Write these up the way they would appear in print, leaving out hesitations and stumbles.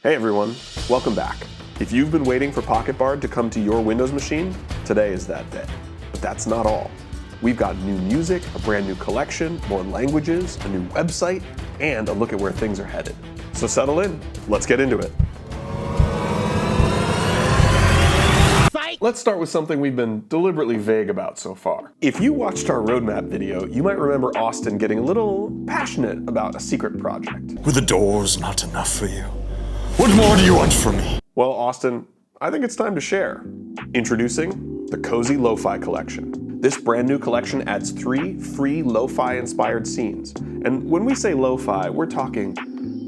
Hey everyone, welcome back. If you've been waiting for PocketBard to come to your Windows machine, today is that day. But that's not all. We've got new music, a brand new collection, more languages, a new website, and a look at where things are headed. So settle in, let's get into it. Let's start with something we've been deliberately vague about so far. If you watched our roadmap video, you might remember Austin getting a little passionate about a secret project. Were the doors not enough for you? What more do you want from me? Well, Austin, I think it's time to share. Introducing the Cozy Lo-Fi Collection. This brand new collection adds 3 free lo-fi inspired scenes. And when we say lo-fi, we're talking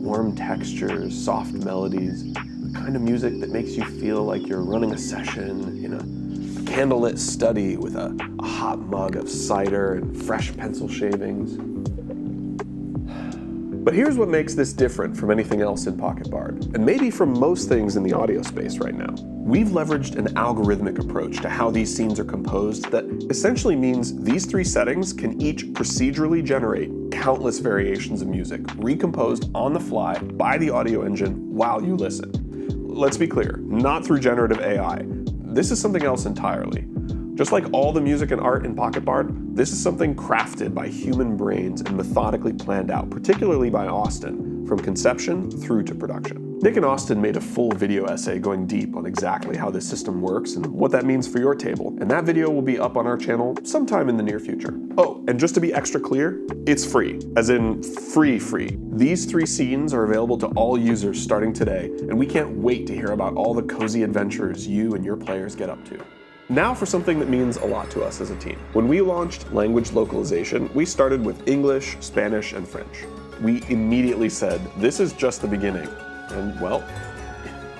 warm textures, soft melodies, the kind of music that makes you feel like you're running a session in a candlelit study with a hot mug of cider and fresh pencil shavings. But here's what makes this different from anything else in PocketBard, and maybe from most things in the audio space right now. We've leveraged an algorithmic approach to how these scenes are composed that essentially means these 3 settings can each procedurally generate countless variations of music, recomposed on the fly by the audio engine while you listen. Let's be clear, not through generative AI. This is something else entirely. Just like all the music and art in PocketBard, this is something crafted by human brains and methodically planned out, particularly by Austin, from conception through to production. Nick and Austin made a full video essay going deep on exactly how this system works and what that means for your table, and that video will be up on our channel sometime in the near future. Oh, and just to be extra clear, it's free, as in free. These 3 scenes are available to all users starting today, and we can't wait to hear about all the cozy adventures you and your players get up to. Now for something that means a lot to us as a team. When we launched language localization, we started with English, Spanish, and French. We immediately said, this is just the beginning. And well,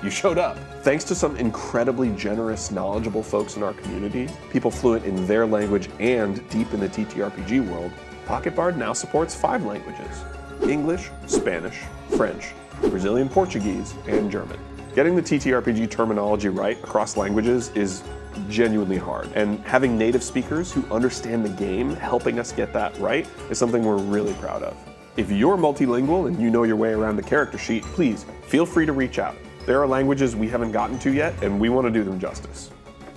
you showed up. Thanks to some incredibly generous, knowledgeable folks in our community, people fluent in their language and deep in the TTRPG world, PocketBard now supports 5 languages: English, Spanish, French, Brazilian Portuguese, and German. Getting the TTRPG terminology right across languages is genuinely hard, and having native speakers who understand the game helping us get that right is something we're really proud of. If you're multilingual and you know your way around the character sheet, please feel free to reach out. There are languages we haven't gotten to yet, and we want to do them justice.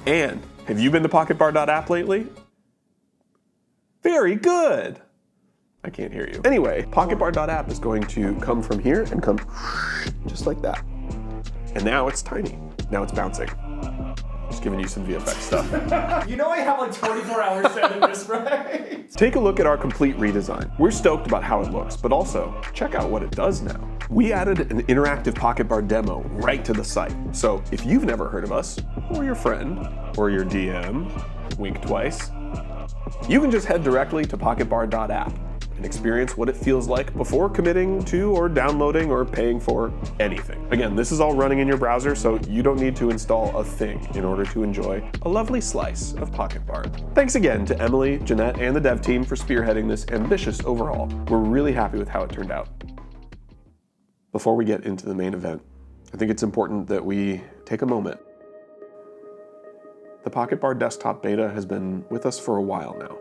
And have you been to PocketBard.app lately? Very good! I can't hear you. Anyway, PocketBard.app is going to come from here and come just like that. And now it's tiny. Now it's bouncing. Just giving you some VFX stuff. You know I have like 24 hours to edit this, right? Take a look at our complete redesign. We're stoked about how it looks, but also check out what it does now. We added an interactive PocketBard demo right to the site. So if you've never heard of us, or your friend, or your DM, wink twice, you can just head directly to PocketBard.app and experience what it feels like before committing to or downloading or paying for anything. Again, this is all running in your browser, so you don't need to install a thing in order to enjoy a lovely slice of PocketBard. Thanks again to Emily, Jeanette, and the dev team for spearheading this ambitious overhaul. We're really happy with how it turned out. Before we get into the main event, I think it's important that we take a moment. The PocketBard desktop beta has been with us for a while now.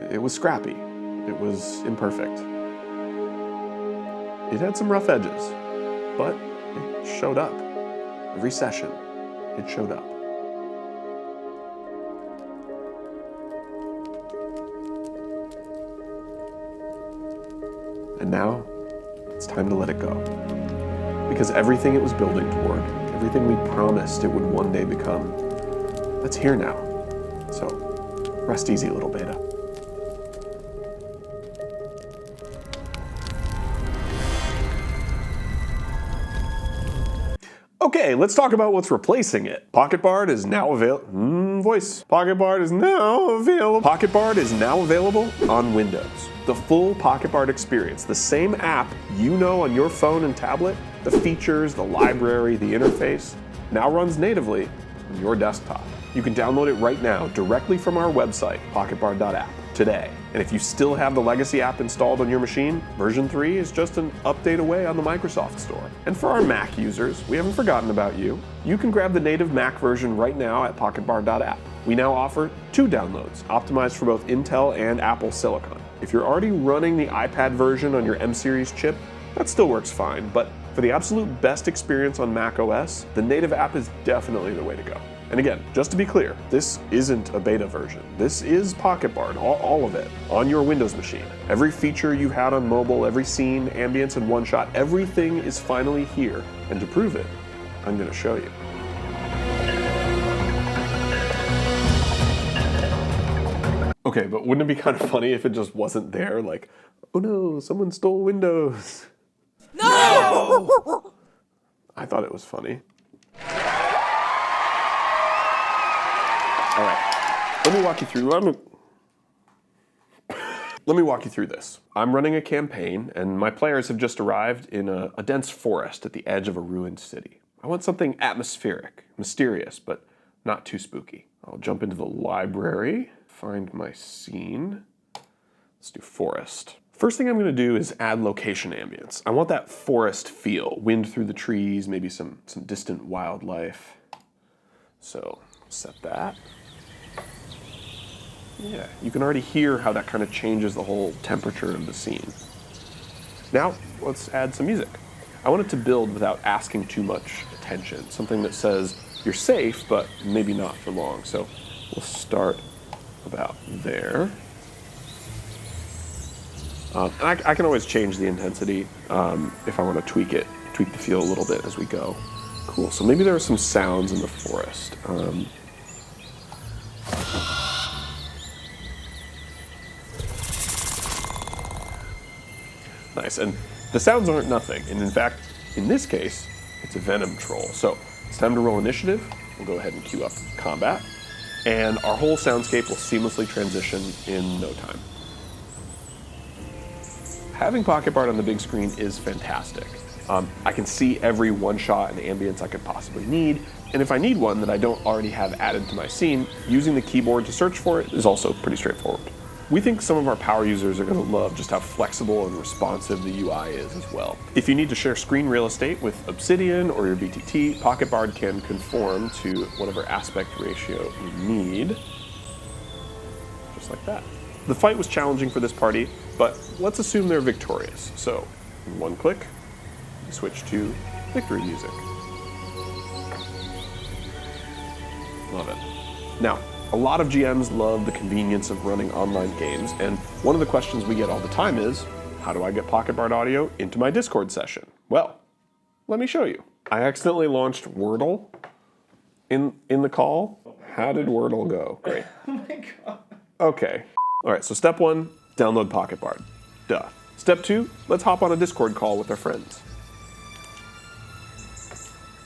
It was scrappy. It was imperfect. It had some rough edges, but it showed up. Every session, it showed up. And now, it's time to let it go. Because everything it was building toward, everything we promised it would one day become, that's here now. So, rest easy, little beta. Okay, let's talk about what's replacing it. PocketBard is now available. PocketBard is now available. PocketBard is now available on Windows. The full PocketBard experience, the same app you know on your phone and tablet, the features, the library, the interface, now runs natively on your desktop. You can download it right now directly from our website, PocketBard.app, today. And if you still have the legacy app installed on your machine, version 3 is just an update away on the Microsoft Store. And for our Mac users, we haven't forgotten about you. You can grab the native Mac version right now at PocketBard.app. We now offer 2 downloads, optimized for both Intel and Apple Silicon. If you're already running the iPad version on your M-Series chip, that still works fine, but For the absolute best experience on macOS, the native app is definitely the way to go. And again, just to be clear, this isn't a beta version. This is PocketBard, all of it, on your Windows machine. Every feature you've had on mobile, every scene, ambience, and one-shot, everything is finally here. And to prove it, I'm going to show you. Okay, but wouldn't it be kind of funny if it just wasn't there? Like, oh no, someone stole Windows. No! I thought it was funny. All right, let me walk you through. Let me walk you through this. I'm running a campaign, and my players have just arrived in a dense forest at the edge of a ruined city. I want something atmospheric, mysterious, but not too spooky. I'll jump into the library, find my scene. Let's do forest. First thing I'm going to do is add location ambience. I want that forest feel, wind through the trees, maybe some distant wildlife. So set that. Yeah, you can already hear how that kind of changes the whole temperature of the scene. Now, let's add some music. I want it to build without asking too much attention. Something that says, you're safe, but maybe not for long. So we'll start about there. And I can always change the intensity if I want to tweak the feel a little bit as we go. Cool, so maybe there are some sounds in the forest. Nice, and the sounds aren't nothing. And in fact, in this case, it's a venom troll. So it's time to roll initiative. We'll go ahead and queue up combat. And our whole soundscape will seamlessly transition in no time. Having PocketBard on the big screen is fantastic. I can see every one-shot and ambience I could possibly need, and if I need one that I don't already have added to my scene, using the keyboard to search for it is also pretty straightforward. We think some of our power users are going to love just how flexible and responsive the UI is as well. If you need to share screen real estate with Obsidian or your BTT, PocketBard can conform to whatever aspect ratio you need, just like that. The fight was challenging for this party, but let's assume they're victorious. So, in one click, we switch to victory music. Love it. Now, a lot of GMs love the convenience of running online games, and one of the questions we get all the time is, how do I get PocketBard audio into my Discord session? Well, let me show you. I accidentally launched Wordle in the call. How did Wordle go? Great. Oh my god. Okay. All right, so step one, download PocketBard. Duh. Step two, let's hop on a Discord call with our friends.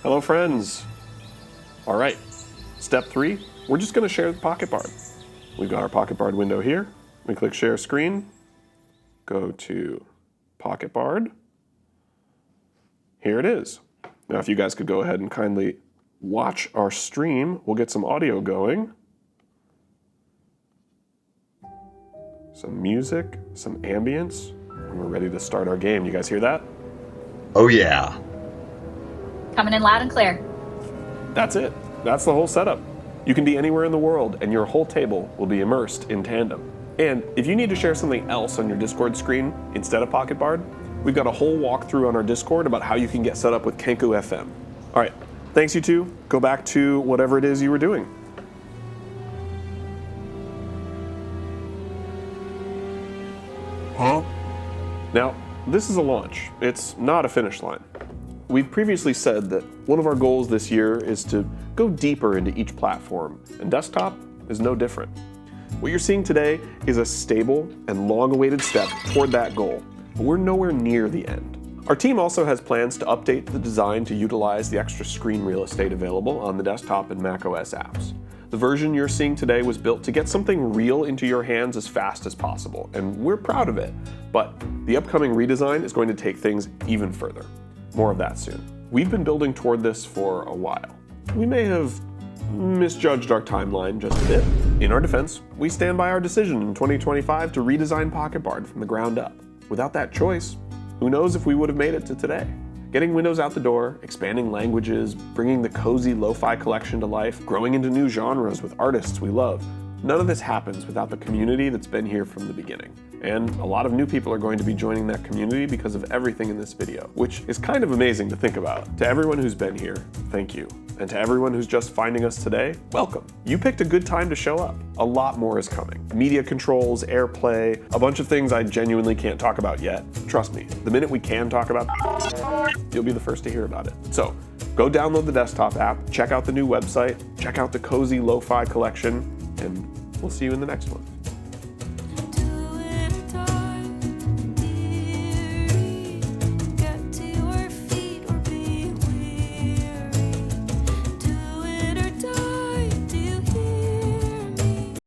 Hello, friends. All right. Step three, we're just going to share the PocketBard. We've got our PocketBard window here. We click Share Screen. Go to PocketBard. Here it is. Now, if you guys could go ahead and kindly watch our stream, we'll get some audio going. Some music, some ambience, and we're ready to start our game. You guys hear that? Oh yeah. Coming in loud and clear. That's it. That's the whole setup. You can be anywhere in the world, and your whole table will be immersed in tandem. And if you need to share something else on your Discord screen instead of PocketBard, we've got a whole walkthrough on our Discord about how you can get set up with Kenku FM. All right, thanks you two. Go back to whatever it is you were doing. Huh? Now, this is a launch. It's not a finish line. We've previously said that one of our goals this year is to go deeper into each platform, and desktop is no different. What you're seeing today is a stable and long-awaited step toward that goal, but we're nowhere near the end. Our team also has plans to update the design to utilize the extra screen real estate available on the desktop and macOS apps. The version you're seeing today was built to get something real into your hands as fast as possible, and we're proud of it. But the upcoming redesign is going to take things even further. More of that soon. We've been building toward this for a while. We may have misjudged our timeline just a bit. In our defense, we stand by our decision in 2025 to redesign PocketBard from the ground up. Without that choice, who knows if we would have made it to today. Getting Windows out the door, expanding languages, bringing the cozy lo-fi collection to life, growing into new genres with artists we love. None of this happens without the community that's been here from the beginning. And a lot of new people are going to be joining that community because of everything in this video, which is kind of amazing to think about. To everyone who's been here, thank you. And to everyone who's just finding us today, welcome. You picked a good time to show up. A lot more is coming. Media controls, airplay, a bunch of things I genuinely can't talk about yet. Trust me, the minute we can talk about it, you'll be the first to hear about it. So go download the desktop app, check out the new website, check out the cozy lo-fi collection, and we'll see you in the next one.